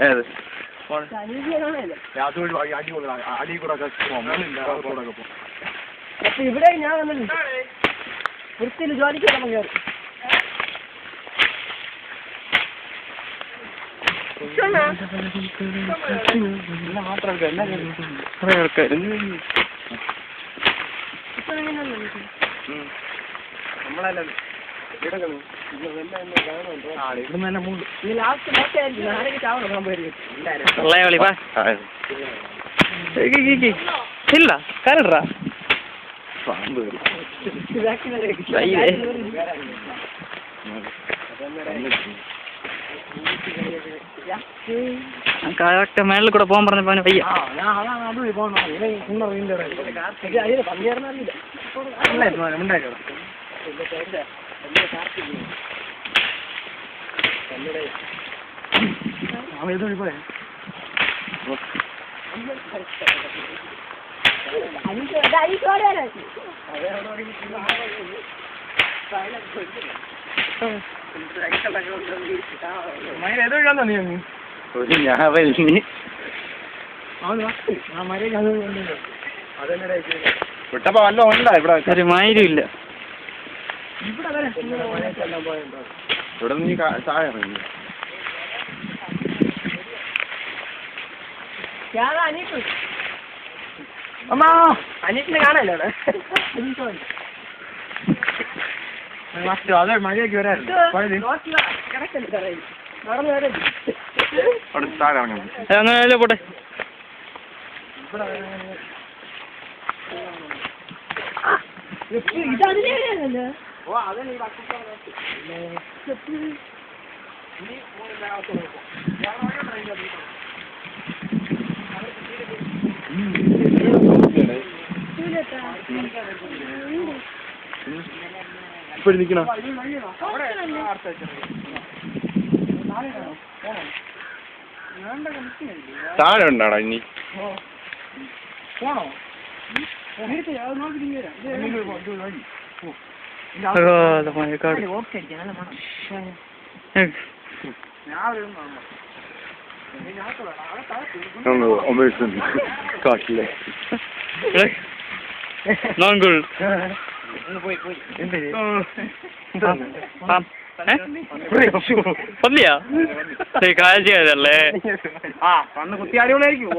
ഏത് ഇവിടെ ഞാൻ വൃത്തിയിൽ ജോലിക്ക് കയറി ഇല്ല കരടാ കറക്റ്റ് മേളിൽ കൂടെ പോകാൻ പറഞ്ഞപ്പോ വയ്യ. വിട്ടപ്പോ വല്ല ഉണ്ടാ ഇവിടെ ഒരു മയിലും ഇല്ല. ഇവിടെ നീ താഴെ ഇറങ്ങി അമ്മാ അനീറ്റിനെ കാണല്ലോ അതെ മഴയൊക്കെ വരാൻ താഴെ ഇറങ്ങണം. അങ്ങനെ പോട്ടെ. ഇതല്ലേ ഇപ്പൊ നിൽക്കണോ താഴെ ഉണ്ടാടാ ഇനി മഴക്കാട് കാട്ടില്ലേ നോങ്കുൾ പന്നിയാ കാഴ്ചയതല്ലേ? ആ കണ്ണ് കുത്തി അടിപൊളിയായിരിക്കും.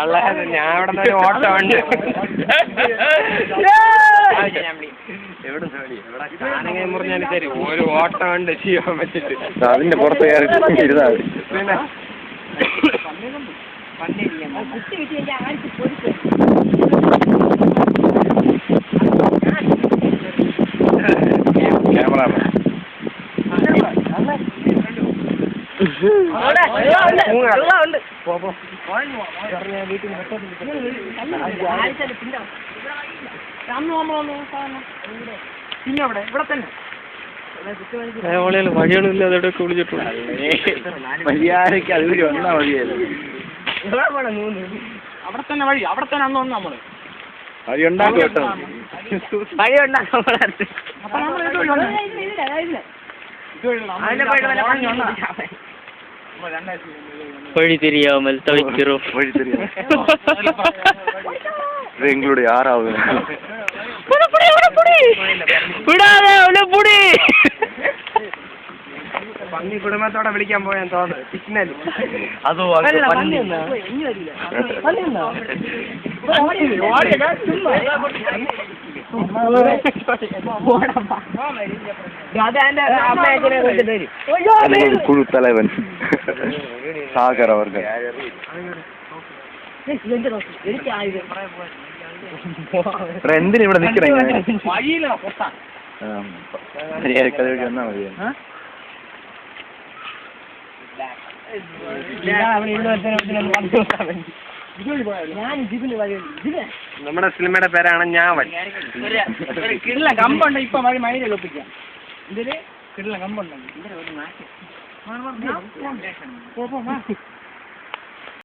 അത് ഞാൻ ഇവിടെ ഒരു ഓട്ടം ഉണ്ട്. മുറിഞ്ഞാലും ശരി ഒരു ഓട്ടം ഉണ്ട് ചെയ്യാൻ വെച്ചിട്ട് അതിന്റെ പുറത്ത് കയറി ഇരുന്നാ പിന്നെ ക്യാമറ വഴികളില്ല അതെവിടെയൊക്കെ വിളിച്ചിട്ടുണ്ട്. മര്യാദക്ക് അത് വന്നാ മതിയായിരുന്നു. അവിടെ തന്നെ വഴി അവിടെ തന്നെ അന്ന് വന്നു നമ്മള് വഴി ഉണ്ടാക്കി കേട്ടോ. വഴി ഉണ്ടാക്കാൻ വഴി தெரியாமல் தவிக்கிறோம். വഴി தெரியாது. ഇത് എങ്ങളുടെ ആറാവുക വിടാതെ അവനെ പുടി. പന്നി കുടുംബത്തോടെ വിളിക്കാൻ പോയാൻ തോന്നുന്നു സിഗ്നൽ അതോ കുഴു തലവൻ സാഗർ അവർക്ക് എന്തിനാ ഇവിടെ നിൽക്കണേ? മര്യാദക്ക് അത് വഴി വന്നാ മതിയായിരുന്നു. നമ്മുടെ സിനിമയുടെ പേരാണ് ഞാവൻ. കിടില കമ്പുണ്ട് ഇപ്പൊ വഴി മൈനിൽ ഒപ്പിക്കാം. ഇതില് കിടില കമ്പുണ്ടെങ്കിൽ